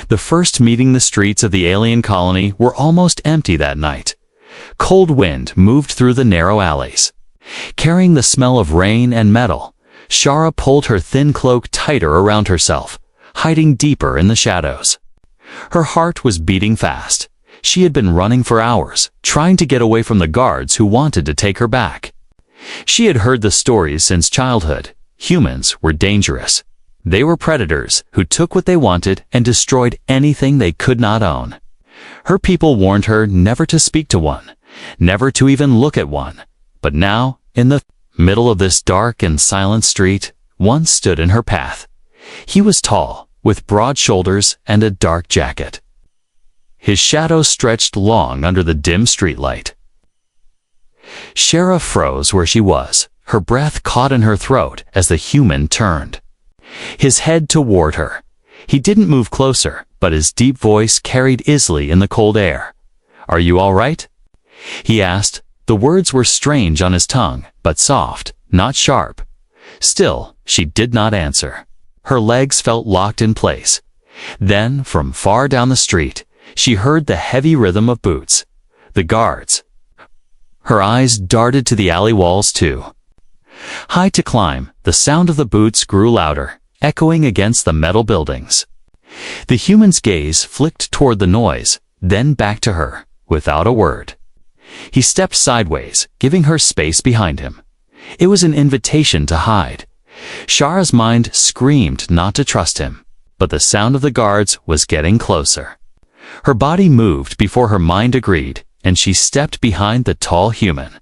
The first meeting the streets of the alien colony were almost empty that night. Cold wind moved through the narrow alleys. Carrying the smell of rain and metal, Shara pulled her thin cloak tighter around herself, hiding deeper in the shadows. Her heart was beating fast. She had been running for hours, trying to get away from the guards who wanted to take her back. She had heard the stories since childhood. Humans were dangerous. They were predators who took what they wanted and destroyed anything they could not own. Her people warned her never to speak to one, never to even look at one. But now, in the middle of this dark and silent street, one stood in her path. He was tall, with broad shoulders and a dark jacket. His shadow stretched long under the dim streetlight. Shara froze where she was, her breath caught in her throat as the human turned. His head toward her. He didn't move closer, but his deep voice carried easily in the cold air. "Are you all right?" he asked. The words were strange on his tongue, but soft, not sharp. Still, she did not answer. Her legs felt locked in place. Then, from far down the street, she heard the heavy rhythm of boots. The guards. Her eyes darted to the alley walls too. High to climb, the sound of the boots grew louder, echoing against the metal buildings. The human's gaze flicked toward the noise, then back to her, without a word. He stepped sideways, giving her space behind him. It was an invitation to hide. Shara's mind screamed not to trust him, but the sound of the guards was getting closer. Her body moved before her mind agreed, and she stepped behind the tall human.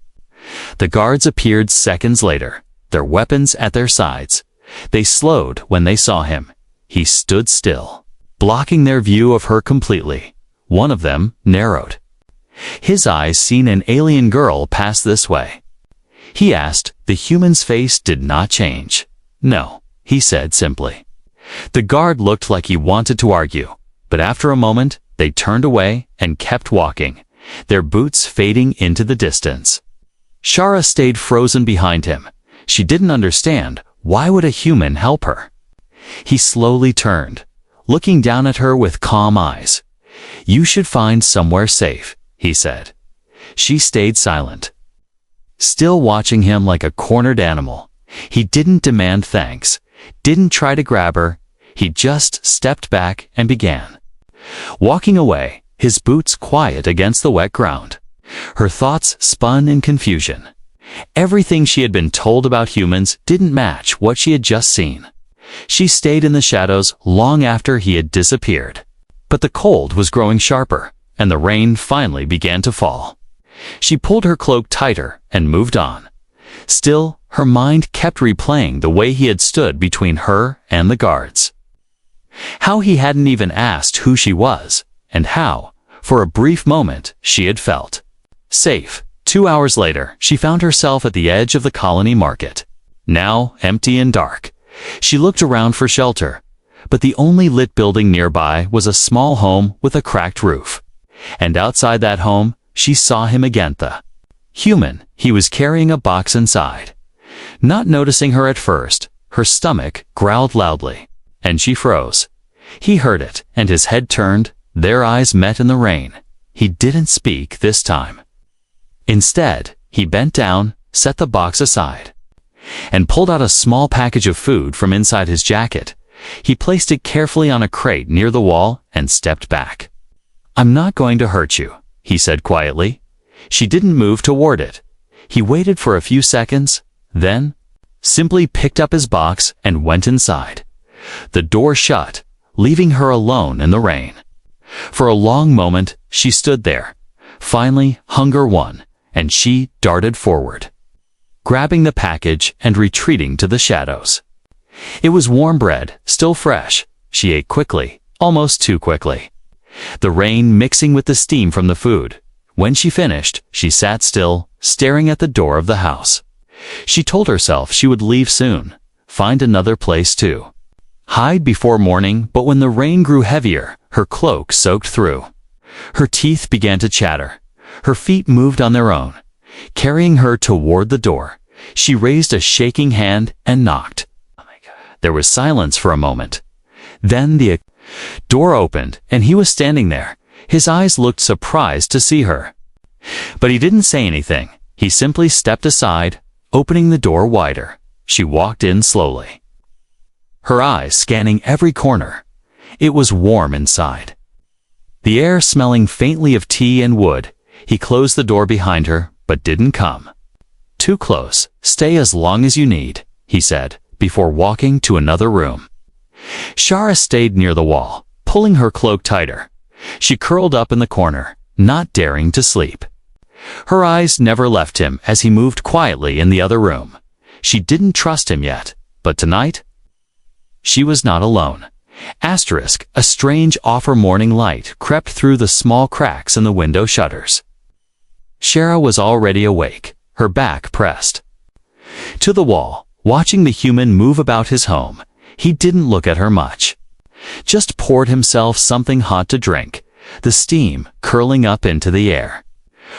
The guards appeared seconds later, their weapons at their sides. They slowed when they saw him. He stood still, blocking their view of her completely. One of them narrowed. His eyes seen an alien girl pass this way. He asked. The human's face did not change. "No," he said simply. The guard looked like he wanted to argue, but after a moment, they turned away and kept walking, their boots fading into the distance. Shara stayed frozen behind him. She didn't understand. Why would a human help her? He slowly turned, looking down at her with calm eyes. "You should find somewhere safe," he said. She stayed silent, still watching him like a cornered animal. He didn't demand thanks, didn't try to grab her. He just stepped back and began walking away, his boots quiet against the wet ground. Her thoughts spun in confusion. Everything she had been told about humans didn't match what she had just seen. She stayed in the shadows long after he had disappeared. But the cold was growing sharper, and the rain finally began to fall. She pulled her cloak tighter and moved on. Still, her mind kept replaying the way he had stood between her and the guards. How he hadn't even asked who she was, and how, for a brief moment, she had felt safe. 2 hours later, she found herself at the edge of the colony market. Now empty and dark. She looked around for shelter, but the only lit building nearby was a small home with a cracked roof. And outside that home, she saw him again, the human. He was carrying a box inside. Not noticing her at first, her stomach growled loudly, and she froze. He heard it, and his head turned. Their eyes met in the rain. He didn't speak this time. Instead, he bent down, set the box aside, and pulled out a small package of food from inside his jacket. He placed it carefully on a crate near the wall and stepped back. "I'm not going to hurt you," he said quietly. She didn't move toward it. He waited for a few seconds, then simply picked up his box and went inside. The door shut, leaving her alone in the rain. For a long moment, she stood there. Finally, hunger won, and she darted forward, grabbing the package and retreating to the shadows. It was warm bread, still fresh. She ate quickly, almost too quickly, the rain mixing with the steam from the food. When she finished, she sat still, staring at the door of the house. She told herself she would leave soon, find another place to hide before morning, but when the rain grew heavier, her cloak soaked through. Her teeth began to chatter. Her feet moved on their own, carrying her toward the door. She raised a shaking hand and knocked. There was silence for a moment. Then the Door opened, and he was standing there. His eyes looked surprised to see her. But he didn't say anything. He simply stepped aside, opening the door wider. She walked in slowly, her eyes scanning every corner. It was warm inside, the air smelling faintly of tea and wood. He closed the door behind her, but didn't come too close. Stay as long as you need, he said, before walking to another room. Shara stayed near the wall, pulling her cloak tighter. She curled up in the corner, not daring to sleep. Her eyes never left him as he moved quietly in the other room. She didn't trust him yet, but tonight, she was not alone. Asterisk, a strange offer morning light crept through the small cracks in the window shutters. Shara was already awake, her back pressed to the wall, watching the human move about his home. He didn't look at her much. Just poured himself something hot to drink, the steam curling up into the air.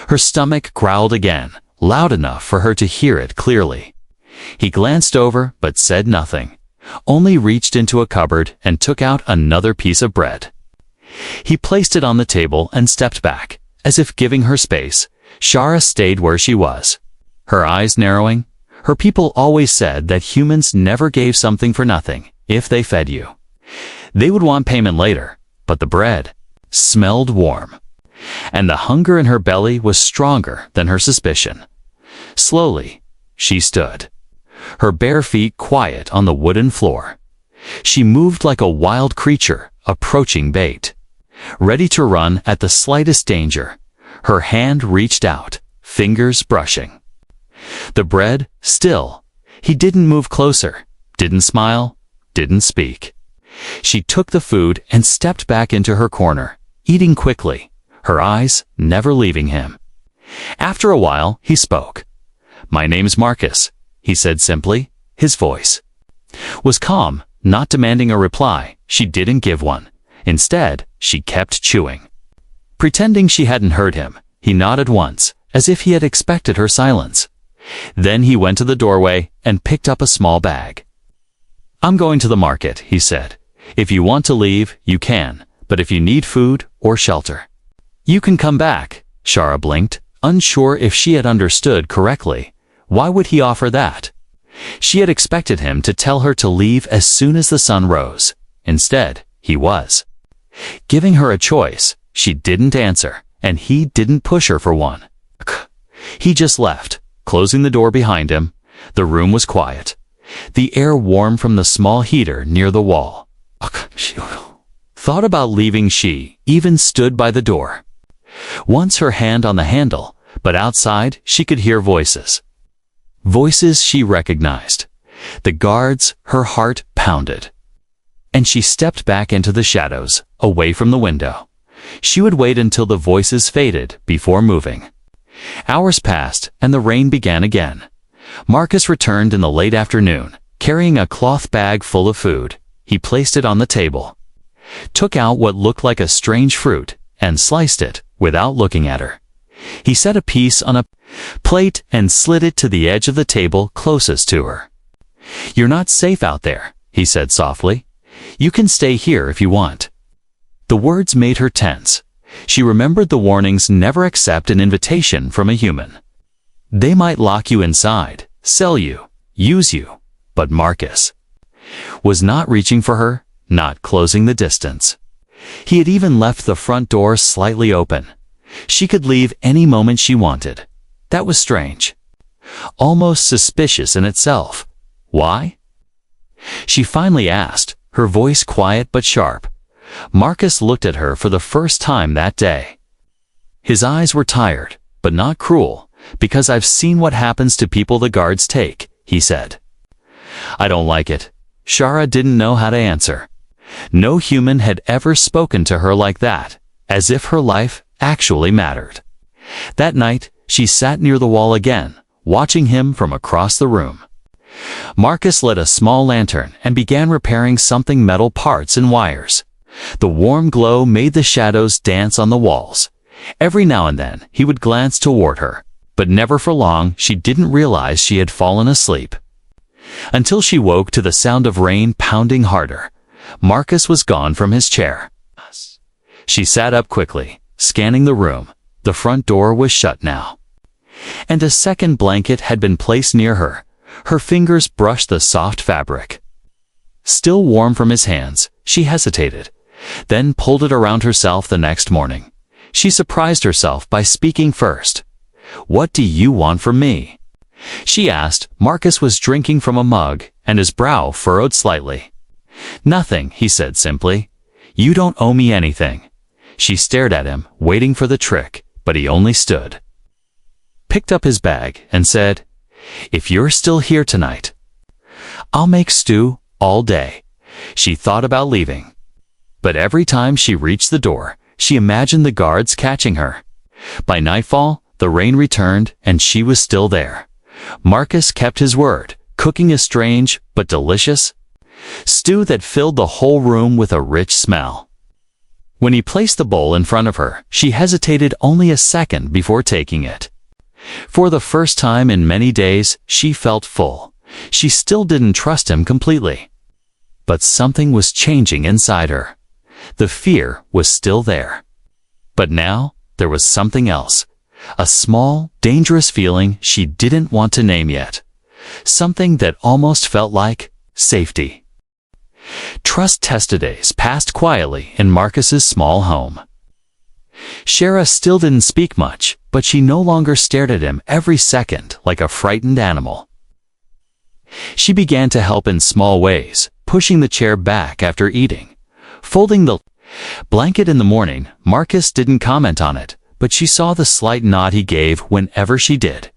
Her stomach growled again, loud enough for her to hear it clearly. He glanced over but said nothing, only reached into a cupboard and took out another piece of bread. He placed it on the table and stepped back, as if giving her space. Shara stayed where she was, her eyes narrowing. Her people always said that humans never gave something for nothing. If they fed you, they would want payment later, but the bread smelled warm, and the hunger in her belly was stronger than her suspicion. Slowly, she stood, her bare feet quiet on the wooden floor. She moved like a wild creature approaching bait, ready to run at the slightest danger. Her hand reached out, fingers brushing the bread. Still, he didn't move closer, didn't smile, didn't speak. She took the food and stepped back into her corner, eating quickly, her eyes never leaving him. After a while, he spoke. "My name's Marcus," he said simply. His voice was calm, not demanding a reply. She didn't give one. Instead, she kept chewing. Pretending she hadn't heard him, he nodded once, as if he had expected her silence. Then he went to the doorway and picked up a small bag. "I'm going to the market," he said. "If you want to leave, you can, but if you need food or shelter, you can come back." Shara blinked, unsure if she had understood correctly. Why would he offer that? She had expected him to tell her to leave as soon as the sun rose. Instead, he was giving her a choice. She didn't answer, and he didn't push her for one. He just left, closing the door behind him. The room was quiet, the air warm from the small heater near the wall. She thought about leaving. She even stood by the door, once her hand on the handle, but outside she could hear voices. Voices she recognized. The guards. Her heart pounded, and she stepped back into the shadows, away from the window. She would wait until the voices faded before moving. Hours passed, and the rain began again. Marcus returned in the late afternoon, carrying a cloth bag full of food. He placed it on the table, took out what looked like a strange fruit, and sliced it without looking at her. He set a piece on a plate and slid it to the edge of the table closest to her. "You're not safe out there," he said softly. "You can stay here if you want." The words made her tense. She remembered the warnings: never accept an invitation from a human. They might lock you inside, sell you, use you. But Marcus was not reaching for her, not closing the distance. He had even left the front door slightly open. She could leave any moment she wanted. That was strange, almost suspicious in itself. Why? She finally asked, her voice quiet but sharp. Marcus looked at her for the first time that day. His eyes were tired, but not cruel. "Because I've seen what happens to people the guards take," he said. "I don't like it." Shara didn't know how to answer. No human had ever spoken to her like that, as if her life actually mattered. That night, she sat near the wall again, watching him from across the room. Marcus lit a small lantern and began repairing something: metal parts and wires. The warm glow made the shadows dance on the walls. Every now and then, he would glance toward her, but never for long. She didn't realize she had fallen asleep, until she woke to the sound of rain pounding harder. Marcus was gone from his chair. She sat up quickly, scanning the room. The front door was shut now. And a second blanket had been placed near her. Her fingers brushed the soft fabric. Still warm from his hands, she hesitated, then pulled it around herself the next morning. She surprised herself by speaking first. "What do you want from me?" she asked. Marcus was drinking from a mug, and his brow furrowed slightly. "Nothing," he said simply. "You don't owe me anything." She stared at him, waiting for the trick, but he only stood, picked up his bag, and said, "If you're still here tonight, I'll make stew all day." She thought about leaving, but every time she reached the door, she imagined the guards catching her. By nightfall, the rain returned, and she was still there. Marcus kept his word, cooking a strange but delicious stew that filled the whole room with a rich smell. When he placed the bowl in front of her, she hesitated only a second before taking it. For the first time in many days, she felt full. She still didn't trust him completely. But something was changing inside her. The fear was still there. But now, there was something else. A small, dangerous feeling she didn't want to name yet. Something that almost felt like safety. Trust-tested days passed quietly in Marcus's small home. Shara still didn't speak much, but she no longer stared at him every second like a frightened animal. She began to help in small ways, pushing the chair back after eating, folding the blanket in the morning. Marcus didn't comment on it, but she saw the slight nod he gave whenever she did.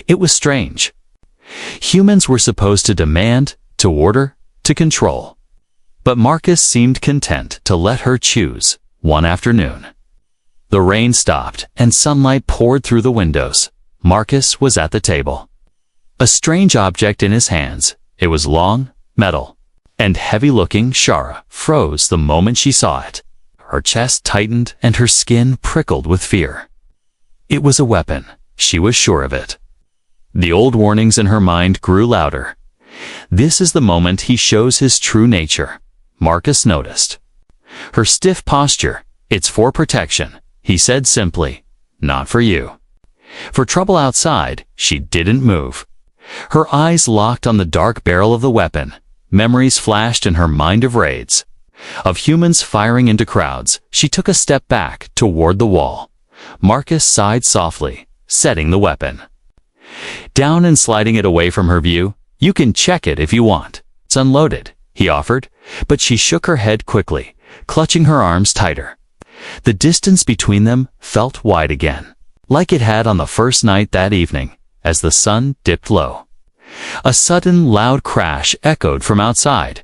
It was strange. Humans were supposed to demand, to order, to control. But Marcus seemed content to let her choose. One afternoon, the rain stopped and sunlight poured through the windows. Marcus was at the table, a strange object in his hands. It was long, metal, and heavy-looking. Shara froze the moment she saw it. Her chest tightened and her skin prickled with fear. It was a weapon. She was sure of it. The old warnings in her mind grew louder. This is the moment he shows his true nature, Marcus noticed. Her stiff posture. "It's for protection," he said simply. "Not for you." For trouble outside, she didn't move. Her eyes locked on the dark barrel of the weapon. Memories flashed in her mind of raids, of humans firing into crowds. She took a step back toward the wall. Marcus sighed softly, setting the weapon down and sliding it away from her view. "You can check it if you want. It's unloaded," he offered, but she shook her head quickly, clutching her arms tighter. The distance between them felt wide again, like it had on the first night that evening, as the sun dipped low. A sudden loud crash echoed from outside.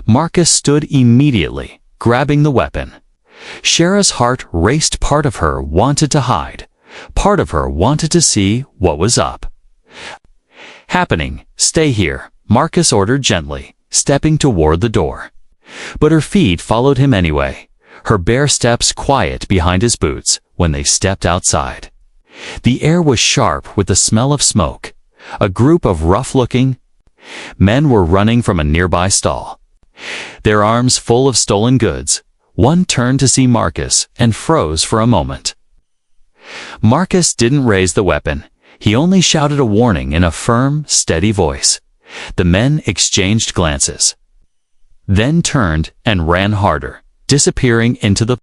Marcus stood immediately, grabbing the weapon. Shara's heart raced. Part of her wanted to hide. Part of her wanted to see what was up. "Happening, stay here," Marcus ordered gently, stepping toward the door. But her feet followed him anyway, her bare steps quiet behind his boots when they stepped outside. The air was sharp with the smell of smoke. A group of rough-looking men were running from a nearby stall, their arms full of stolen goods. One turned to see Marcus and froze for a moment. Marcus didn't raise the weapon. He only shouted a warning in a firm, steady voice. The men exchanged glances, then turned and ran harder, disappearing into the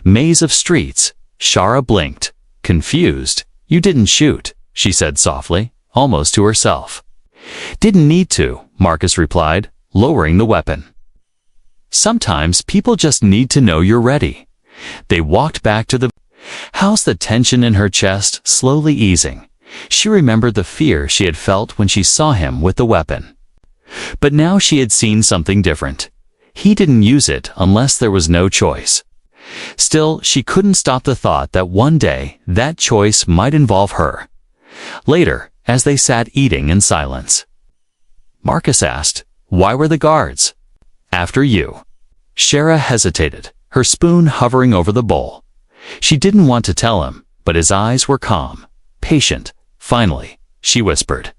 maze of streets. Shara blinked, confused. "You didn't shoot," she said softly, almost to herself. "Didn't need to," Marcus replied, lowering the weapon. "Sometimes people just need to know you're ready." They walked back to the house, the tension in her chest slowly easing. She remembered the fear she had felt when she saw him with the weapon. But now she had seen something different. He didn't use it unless there was no choice. Still, she couldn't stop the thought that one day that choice might involve her. Later, as they sat eating in silence, Marcus asked, "Why were the guards?" "After you." Shara hesitated, her spoon hovering over the bowl. She didn't want to tell him, but his eyes were calm, patient. Finally, she whispered,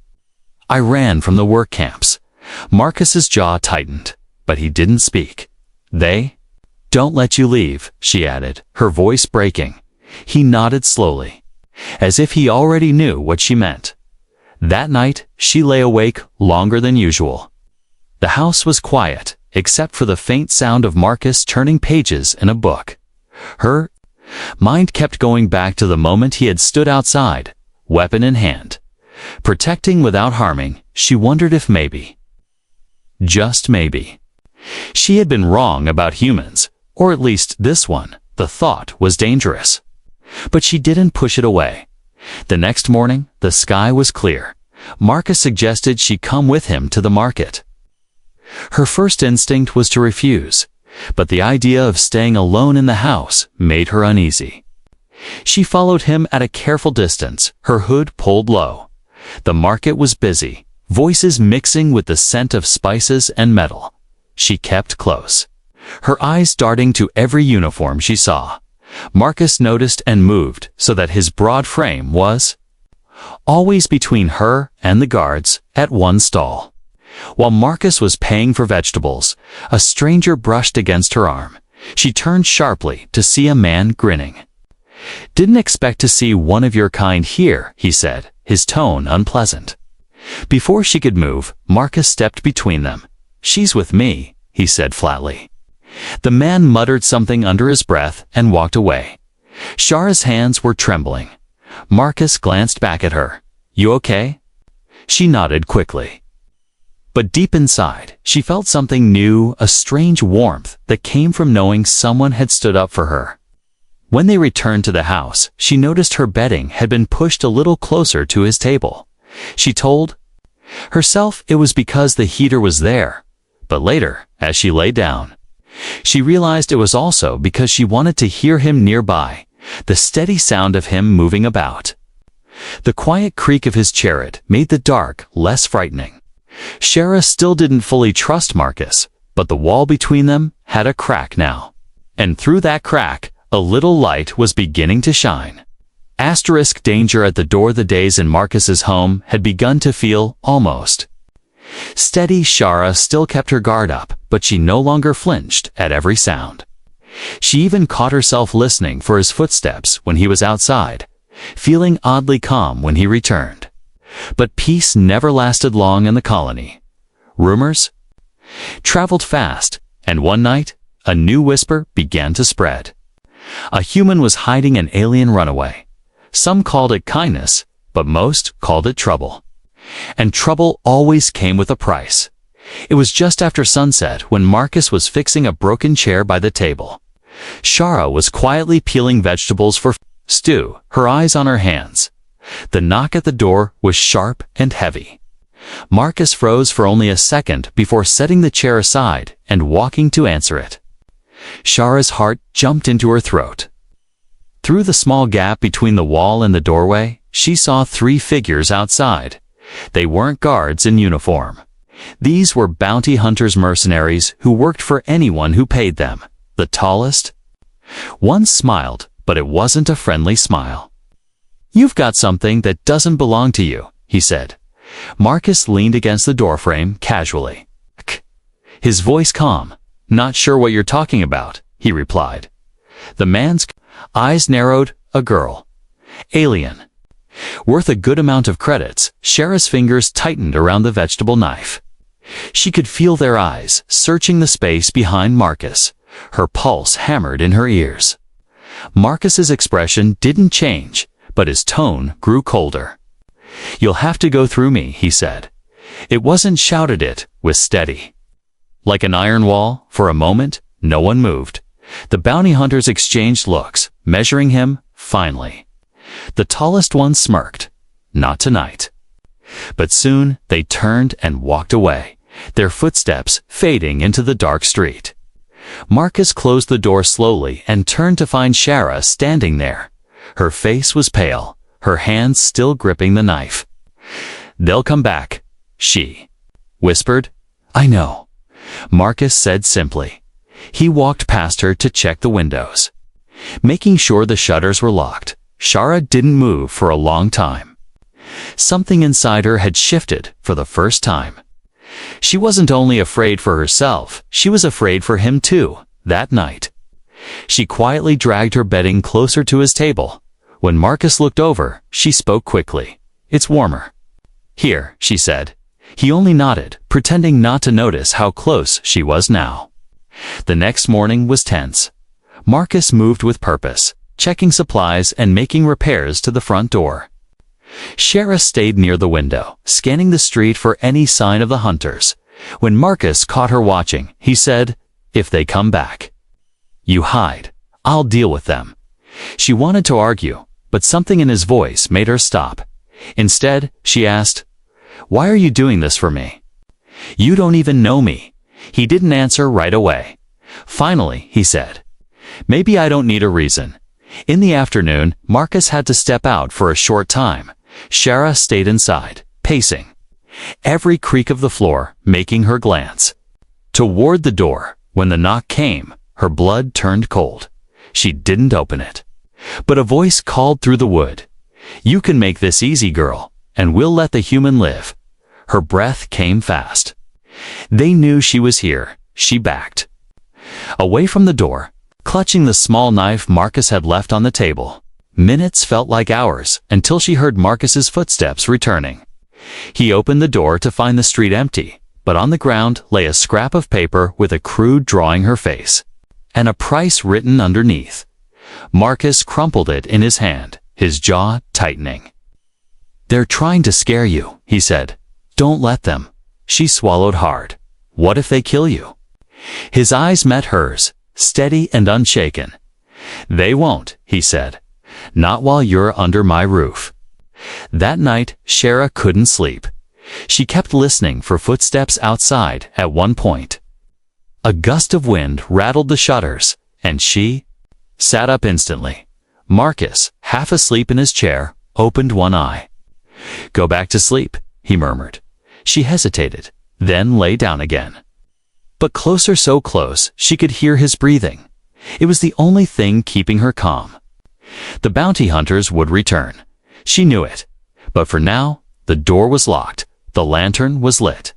"I ran from the work camps." Marcus's jaw tightened. but he didn't speak. They don't let you leave, she added, her voice breaking. He nodded slowly, as if he already knew what she meant. That night, she lay awake longer than usual. The house was quiet, except for the faint sound of Marcus turning pages in a book. Her mind kept going back to the moment he had stood outside, weapon in hand. Protecting without harming, she wondered if maybe, just maybe, she had been wrong about humans, or at least this one. The thought was dangerous. But she didn't push it away. The next morning, the sky was clear. Marcus suggested she come with him to the market. Her first instinct was to refuse, but the idea of staying alone in the house made her uneasy. She followed him at a careful distance, her hood pulled low. The market was busy, voices mixing with the scent of spices and metal. She kept close, her eyes darting to every uniform she saw. Marcus noticed and moved so that his broad frame was always between her and the guards at one stall. While Marcus was paying for vegetables, a stranger brushed against her arm. She turned sharply to see a man grinning. "Didn't expect to see one of your kind here," he said, his tone unpleasant. Before she could move, Marcus stepped between them. "She's with me," he said flatly. The man muttered something under his breath and walked away. Shara's hands were trembling. Marcus glanced back at her. "You okay?" She nodded quickly. But deep inside, she felt something new, a strange warmth that came from knowing someone had stood up for her. When they returned to the house, she noticed her bedding had been pushed a little closer to his table. She told herself it was because the heater was there. But later, as she lay down, she realized it was also because she wanted to hear him nearby, the steady sound of him moving about. The quiet creak of his chariot made the dark less frightening. Shara still didn't fully trust Marcus, but the wall between them had a crack now. And through that crack, a little light was beginning to shine. Asterisk danger at the door. The days in Marcus's home had begun to feel almost steady. Shara still kept her guard up, but she no longer flinched at every sound. She even caught herself listening for his footsteps when he was outside, feeling oddly calm when he returned. But peace never lasted long in the colony. Rumors traveled fast, and one night, a new whisper began to spread. A human was hiding an alien runaway. Some called it kindness, but most called it trouble. And trouble always came with a price. It was just after sunset when Marcus was fixing a broken chair by the table. Shara was quietly peeling vegetables for stew, her eyes on her hands. The knock at the door was sharp and heavy. Marcus froze for only a second before setting the chair aside and walking to answer it. Shara's heart jumped into her throat. Through the small gap between the wall and the doorway, she saw 3 figures outside. They weren't guards in uniform. These were bounty hunters, mercenaries who worked for anyone who paid them. The tallest one smiled, but it wasn't a friendly smile. "You've got something that doesn't belong to you," he said. Marcus leaned against the doorframe casually. His voice calm. "Not sure what you're talking about," he replied. The man's eyes narrowed. "A girl. Alien. Worth a good amount of credits." Shara's fingers tightened around the vegetable knife. She could feel their eyes searching the space behind Marcus. Her pulse hammered in her ears. Marcus's expression didn't change, but his tone grew colder. "You'll have to go through me," he said. It wasn't shouted, it was steady. Like an iron wall. For a moment, no one moved. The bounty hunters exchanged looks, measuring him. Finally, the tallest one smirked. "Not tonight." But soon they turned and walked away, their footsteps fading into the dark street. Marcus closed the door slowly and turned to find Shara standing there. Her face was pale, her hands still gripping the knife. "They'll come back," she whispered. "I know," Marcus said simply. He walked past her to check the windows, making sure the shutters were locked. Shara didn't move for a long time. Something inside her had shifted for the first time. She wasn't only afraid for herself, she was afraid for him too, that night. She quietly dragged her bedding closer to his table. When Marcus looked over, she spoke quickly. "It's warmer." "Here," she said. He only nodded, pretending not to notice how close she was now. The next morning was tense. Marcus moved with purpose, checking supplies and making repairs to the front door. Shara stayed near the window, scanning the street for any sign of the hunters. When Marcus caught her watching, he said, "If they come back, you hide. I'll deal with them." She wanted to argue, but something in his voice made her stop. Instead, she asked, "Why are you doing this for me?" "You don't even know me." He didn't answer right away. Finally, he said, "Maybe I don't need a reason." In the afternoon, Marcus had to step out for a short time. Shara stayed inside, pacing, every creak of the floor making her glance toward the door. When the knock came, her blood turned cold. She didn't open it. But a voice called through the wood, "You can make this easy, girl, and we'll let the human live." Her breath came fast. They knew she was here. She backed away from the door, clutching the small knife Marcus had left on the table. Minutes felt like hours until she heard Marcus's footsteps returning. He opened the door to find the street empty, but on the ground lay a scrap of paper with a crude drawing her face, and a price written underneath. Marcus crumpled it in his hand, his jaw tightening. "They're trying to scare you," he said. "Don't let them." She swallowed hard. "What if they kill you?" His eyes met hers, steady and unshaken. "They won't," he said. "Not while you're under my roof." That night, Shara couldn't sleep. She kept listening for footsteps outside. At one point, a gust of wind rattled the shutters, and she sat up instantly. Marcus, half asleep in his chair, opened one eye. "Go back to sleep," he murmured. She hesitated, then lay down again. But closer, so close, she could hear his breathing. It was the only thing keeping her calm. The bounty hunters would return. She knew it. But for now, the door was locked, the lantern was lit,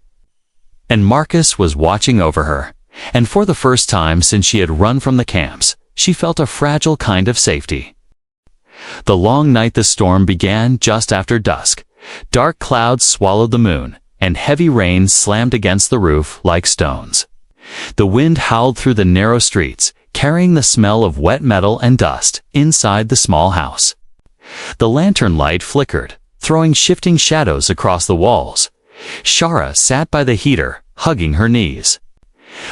and Marcus was watching over her. And for the first time since she had run from the camps, she felt a fragile kind of safety. The long night, the storm began just after dusk. Dark clouds swallowed the moon, and heavy rain slammed against the roof like stones. The wind howled through the narrow streets, carrying the smell of wet metal and dust inside the small house. The lantern light flickered, throwing shifting shadows across the walls. Shara sat by the heater, hugging her knees.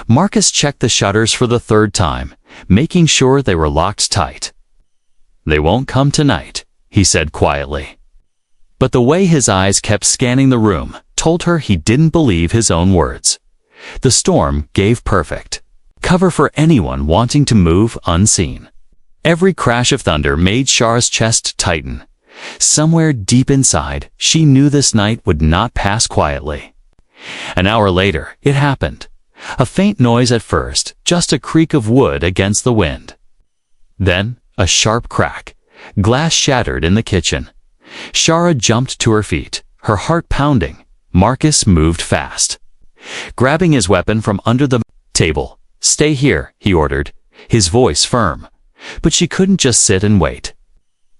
Marcus checked the shutters for the third time, making sure they were locked tight. "They won't come tonight," he said quietly. But the way his eyes kept scanning the room told her he didn't believe his own words. The storm gave perfect cover for anyone wanting to move unseen. Every crash of thunder made Shara's chest tighten. Somewhere deep inside, she knew this night would not pass quietly. An hour later, it happened. A faint noise at first, just a creak of wood against the wind. Then, a sharp crack. Glass shattered in the kitchen. Shara jumped to her feet, her heart pounding. Marcus moved fast, grabbing his weapon from under the table. "Stay here," he ordered, his voice firm. But she couldn't just sit and wait.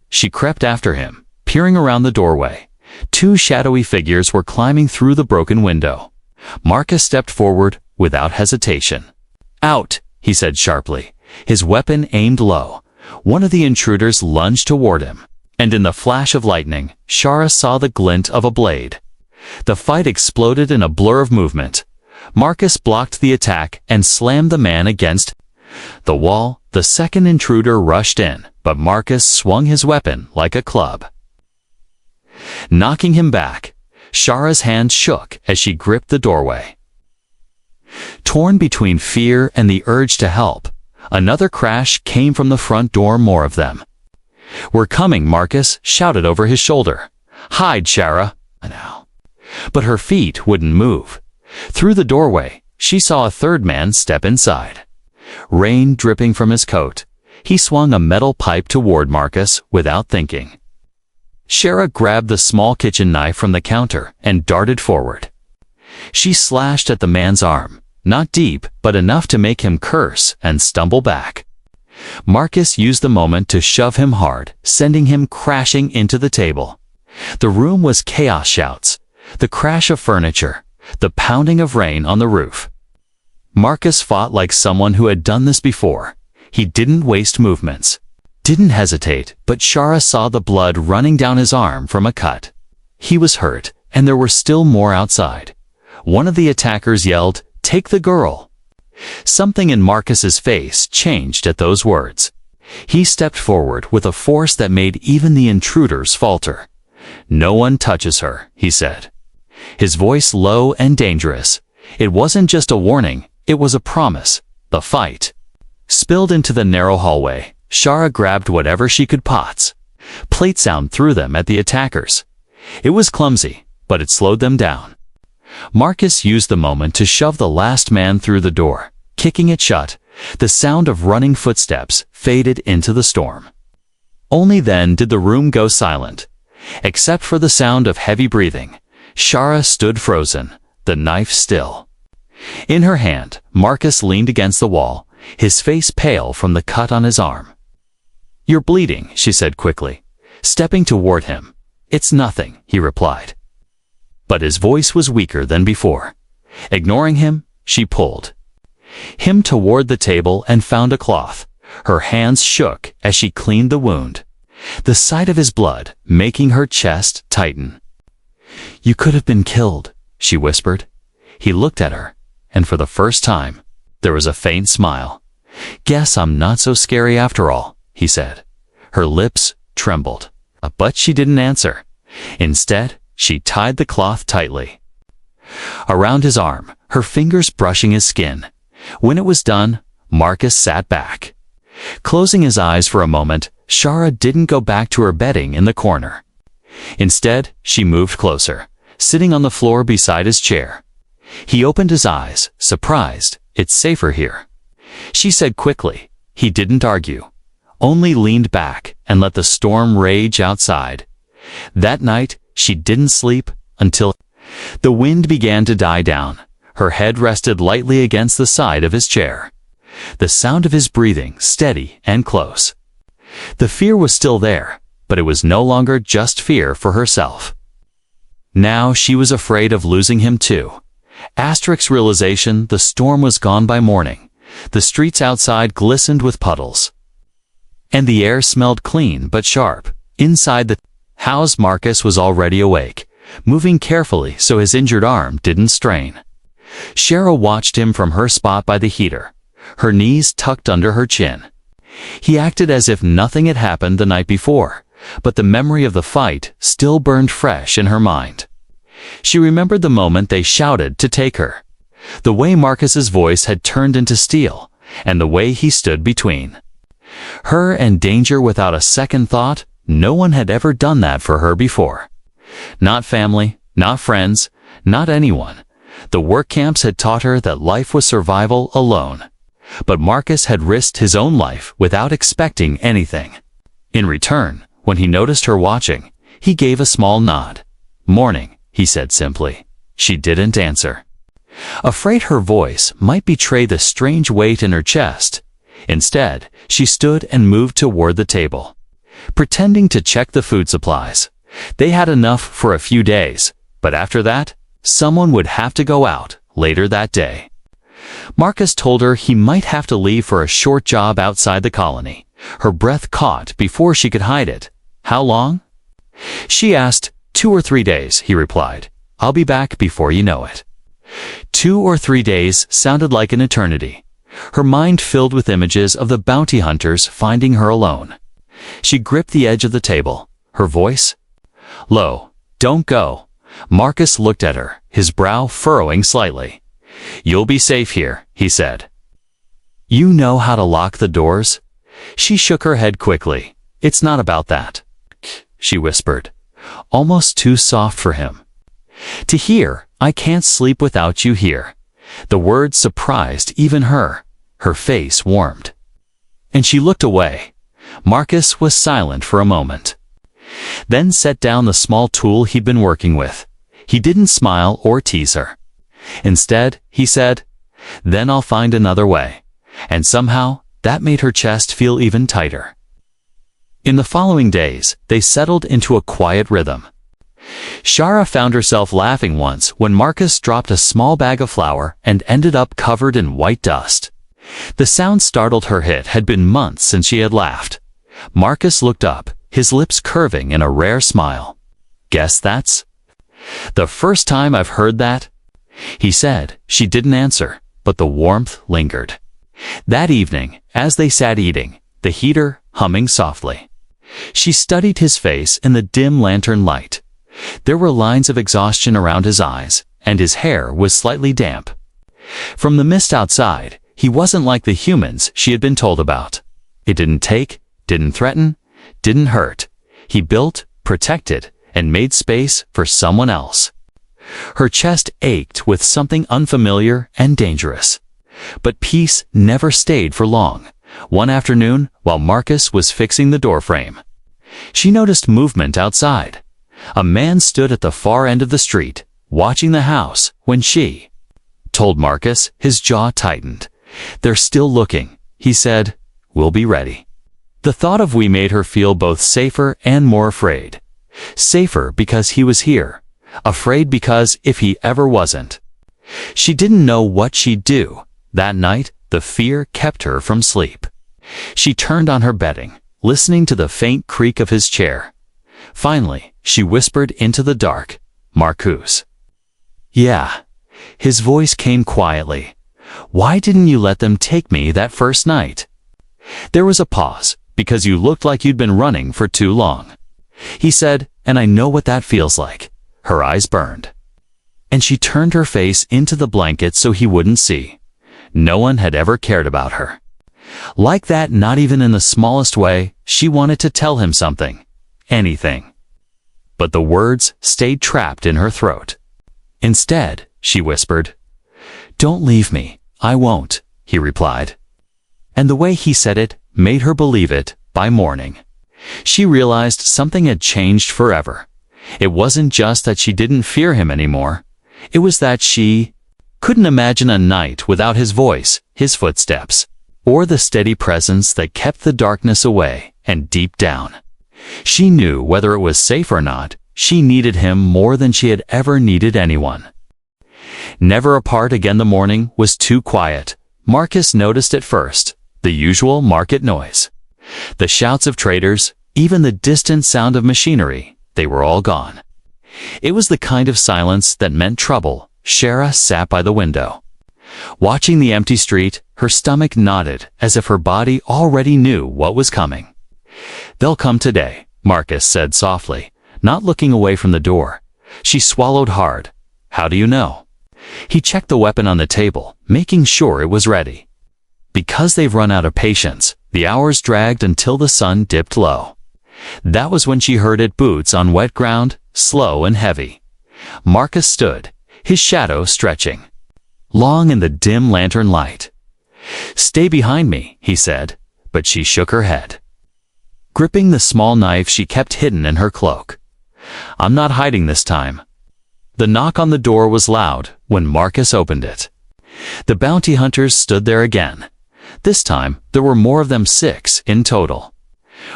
She crept after him, peering around the doorway. Two shadowy figures were climbing through the broken window. Marcus stepped forward without hesitation. "Out," he said sharply, his weapon aimed low. One of the intruders lunged toward him, and in the flash of lightning, Shara saw the glint of a blade. The fight exploded in a blur of movement. Marcus blocked the attack and slammed the man against the wall. The second intruder rushed in, but Marcus swung his weapon like a club, knocking him back. Shara's hand shook as she gripped the doorway. Torn between fear and the urge to help, another crash came from the front door. More of them. "We're coming," Marcus shouted over his shoulder. "Hide, Shara." Now. But her feet wouldn't move. Through the doorway, she saw a third man step inside. Rain dripping from his coat, he swung a metal pipe toward Marcus without thinking. Shara grabbed the small kitchen knife from the counter and darted forward. She slashed at the man's arm, not deep, but enough to make him curse and stumble back. Marcus used the moment to shove him hard, sending him crashing into the table. The room was chaos shouts, the crash of furniture, the pounding of rain on the roof. Marcus fought like someone who had done this before. He didn't waste movements, didn't hesitate, but Shara saw the blood running down his arm from a cut. He was hurt, and there were still more outside. One of the attackers yelled, "Take the girl!" Something in Marcus's face changed at those words. He stepped forward with a force that made even the intruders falter. "No one touches her," he said. His voice low and dangerous. It wasn't just a warning, it was a promise. The fight spilled into the narrow hallway. Shara grabbed whatever she could pots. Plate sound threw them at the attackers. It was clumsy, but it slowed them down. Marcus used the moment to shove the last man through the door, kicking it shut. The sound of running footsteps faded into the storm. Only then did the room go silent. Except for the sound of heavy breathing, Shara stood frozen, the knife still. In her hand, Marcus leaned against the wall, his face pale from the cut on his arm. "You're bleeding," she said quickly, stepping toward him. "It's nothing," he replied. But his voice was weaker than before. Ignoring him, she pulled him toward the table and found a cloth. Her hands shook as she cleaned the wound, the sight of his blood making her chest tighten. "You could have been killed," she whispered. He looked at her, and for the first time, there was a faint smile. "Guess I'm not so scary after all," he said. Her lips trembled, but she didn't answer. Instead, she tied the cloth tightly around his arm, her fingers brushing his skin. When it was done, Marcus sat back. Closing his eyes for a moment, Shara didn't go back to her bedding in the corner. Instead, she moved closer, sitting on the floor beside his chair. He opened his eyes, surprised. "It's safer here," she said quickly. He didn't argue, only leaned back and let the storm rage outside. That night, she didn't sleep until the wind began to die down. Her head rested lightly against the side of his chair. The sound of his breathing steady and close. The fear was still there, but it was no longer just fear for herself. Now she was afraid of losing him too. Asterix realization: the storm was gone by morning. The streets outside glistened with puddles, and the air smelled clean but sharp. Inside the house, Marcus was already awake, moving carefully so his injured arm didn't strain. Shara watched him from her spot by the heater, her knees tucked under her chin. He acted as if nothing had happened the night before, but the memory of the fight still burned fresh in her mind. She remembered the moment they shouted to take her, the way Marcus's voice had turned into steel, and the way he stood between her and danger without a second thought. No one had ever done that for her before. Not family, not friends, not anyone. The work camps had taught her that life was survival alone. But Marcus had risked his own life without expecting anything. In return, when he noticed her watching, he gave a small nod. "Morning," he said simply. She didn't answer, afraid her voice might betray the strange weight in her chest. Instead, she stood and moved toward the table, pretending to check the food supplies. They had enough for a few days, but after that, someone would have to go out later that day. Marcus told her he might have to leave for a short job outside the colony. Her breath caught before she could hide it. "How long?" she asked. 2 or 3 days, he replied. "I'll be back before you know it." 2 or 3 days sounded like an eternity. Her mind filled with images of the bounty hunters finding her alone. She gripped the edge of the table, her voice low. "Don't go." Marcus looked at her, his brow furrowing slightly. "You'll be safe here," he said. "You know how to lock the doors?" She shook her head quickly. "It's not about that," she whispered, almost too soft for him to hear. "I can't sleep without you here." The words surprised even her. Her face warmed, and she looked away. Marcus was silent for a moment, then set down the small tool he'd been working with. He didn't smile or tease her. Instead, he said, "Then I'll find another way." And somehow, that made her chest feel even tighter. In the following days, they settled into a quiet rhythm. Shara found herself laughing once when Marcus dropped a small bag of flour and ended up covered in white dust. The sound startled her. It had been months since she had laughed. Marcus looked up, his lips curving in a rare smile. "Guess that's the first time I've heard that," he said. She didn't answer, but the warmth lingered. That evening, as they sat eating, the heater humming softly, she studied his face in the dim lantern light. There were lines of exhaustion around his eyes, and his hair was slightly damp. From the mist outside, he wasn't like the humans she had been told about. It didn't take, didn't threaten, didn't hurt. He built, protected, and made space for someone else. Her chest ached with something unfamiliar and dangerous. But peace never stayed for long. One afternoon, while Marcus was fixing the doorframe, she noticed movement outside. A man stood at the far end of the street, watching the house. When she told Marcus, his jaw tightened. "They're still looking," he said. "We'll be ready." The thought of we made her feel both safer and more afraid. Safer because he was here. Afraid because if he ever wasn't. She didn't know what she'd do. That night, the fear kept her from sleep. She turned on her bedding, listening to the faint creak of his chair. Finally, she whispered into the dark, "Marcus." "Yeah." His voice came quietly. "Why didn't you let them take me that first night?" There was a pause. "Because you looked like you'd been running for too long," he said, "and I know what that feels like." Her eyes burned, and she turned her face into the blanket so he wouldn't see. No one had ever cared about her like that, not even in the smallest way. She wanted to tell him something, anything. But the words stayed trapped in her throat. Instead, she whispered, "Don't leave me." "I won't," he replied. And the way he said it made her believe it. By morning, she realized something had changed forever. It wasn't just that she didn't fear him anymore. It was that she couldn't imagine a night without his voice, his footsteps, or the steady presence that kept the darkness away. And deep down, she knew whether it was safe or not, she needed him more than she had ever needed anyone. Never apart again. The morning was too quiet. Marcus noticed it first. The usual market noise. The shouts of traders, even the distant sound of machinery, they were all gone. It was the kind of silence that meant trouble. Shara sat by the window, watching the empty street. Her stomach knotted as if her body already knew what was coming. "They'll come today," Marcus said softly, not looking away from the door. She swallowed hard. "How do you know?" He checked the weapon on the table, making sure it was ready. "Because they've run out of patience." The hours dragged until the sun dipped low. That was when she heard it, boots on wet ground, slow and heavy. Marcus stood, his shadow stretching long in the dim lantern light. "Stay behind me," he said, but she shook her head, gripping the small knife she kept hidden in her cloak. "I'm not hiding this time." The knock on the door was loud when Marcus opened it. The bounty hunters stood there again. This time, there were more of them, 6 in total.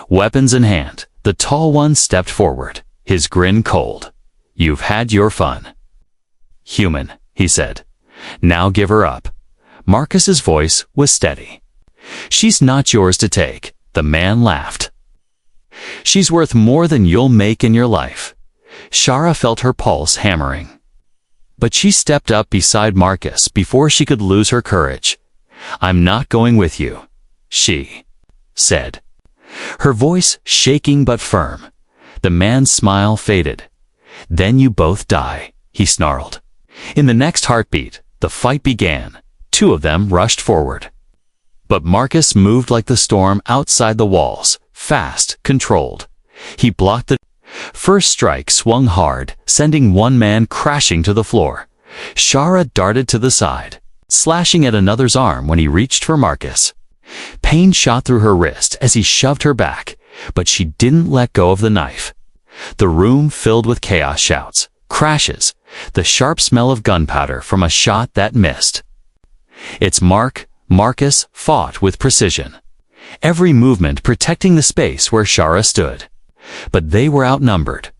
Weapons in hand, the tall one stepped forward, his grin cold. "You've had your fun, human," he said. "Now give her up." Marcus's voice was steady. "She's not yours to take," the man laughed. "She's worth more than you'll make in your life." Shara felt her pulse hammering. But she stepped up beside Marcus before she could lose her courage. "I'm not going with you," she said, her voice shaking but firm. The man's smile faded. "Then you both die," he snarled. In the next heartbeat, the fight began. 2 of them rushed forward. But Marcus moved like the storm outside the walls, fast, controlled. He blocked the first strike, swung hard, sending one man crashing to the floor. Shara darted to the side, slashing at another's arm when he reached for Marcus. Pain shot through her wrist as he shoved her back, but she didn't let go of the knife. The room filled with chaos, shouts, crashes, the sharp smell of gunpowder from a shot that missed. Its Marcus fought with precision, every movement protecting the space where Shara stood. But they were outnumbered.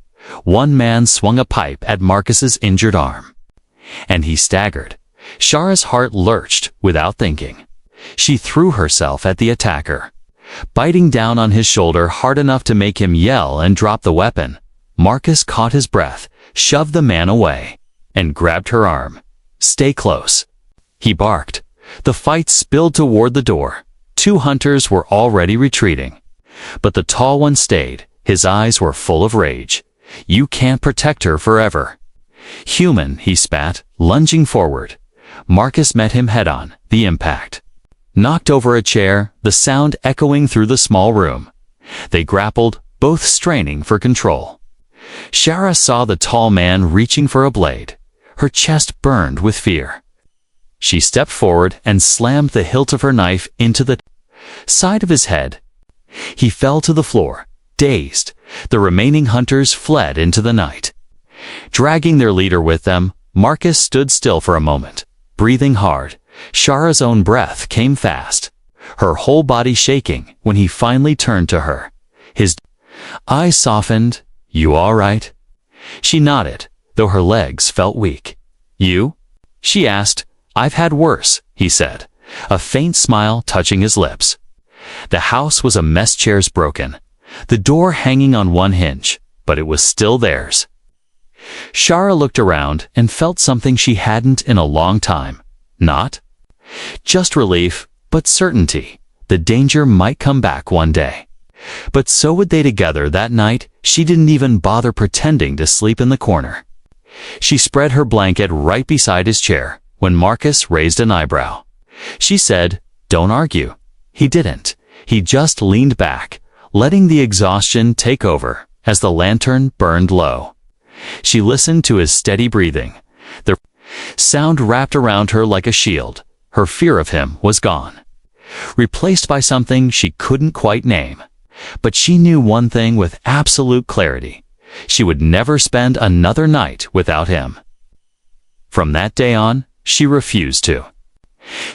One man swung a pipe at Marcus's injured arm, and he staggered. Shara's heart lurched without thinking. She threw herself at the attacker, biting down on his shoulder hard enough to make him yell and drop the weapon. Marcus caught his breath, shoved the man away, and grabbed her arm. "Stay close," he barked. The fight spilled toward the door. 2 hunters were already retreating, but the tall one stayed. His eyes were full of rage. "You can't protect her forever." "Human," he spat, lunging forward. Marcus met him head-on. The impact knocked over a chair, the sound echoing through the small room. They grappled, both straining for control. Shara saw the tall man reaching for a blade. Her chest burned with fear. She stepped forward and slammed the hilt of her knife into the side of his head. He fell to the floor, dazed. The remaining hunters fled into the night. Dragging their leader with them, Marcus stood still for a moment, breathing hard. Shara's own breath came fast, her whole body shaking when he finally turned to her. His eyes softened. "You all right?" She nodded, though her legs felt weak. "You?" she asked. "I've had worse," he said, a faint smile touching his lips. The house was a mess, chairs broken, the door hanging on one hinge, but it was still theirs. Shara looked around and felt something she hadn't in a long time. Not just relief, but certainty. The danger might come back one day. But so would they together that night. She didn't even bother pretending to sleep in the corner. She spread her blanket right beside his chair when Marcus raised an eyebrow. She said, "Don't argue." He didn't. He just leaned back, letting the exhaustion take over as the lantern burned low. She listened to his steady breathing. The sound wrapped around her like a shield. Her fear of him was gone, replaced by something she couldn't quite name. But she knew one thing with absolute clarity. She would never spend another night without him. From that day on, she refused to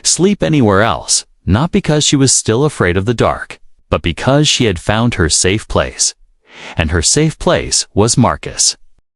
sleep anywhere else, not because she was still afraid of the dark, but because she had found her safe place. And her safe place was Marcus.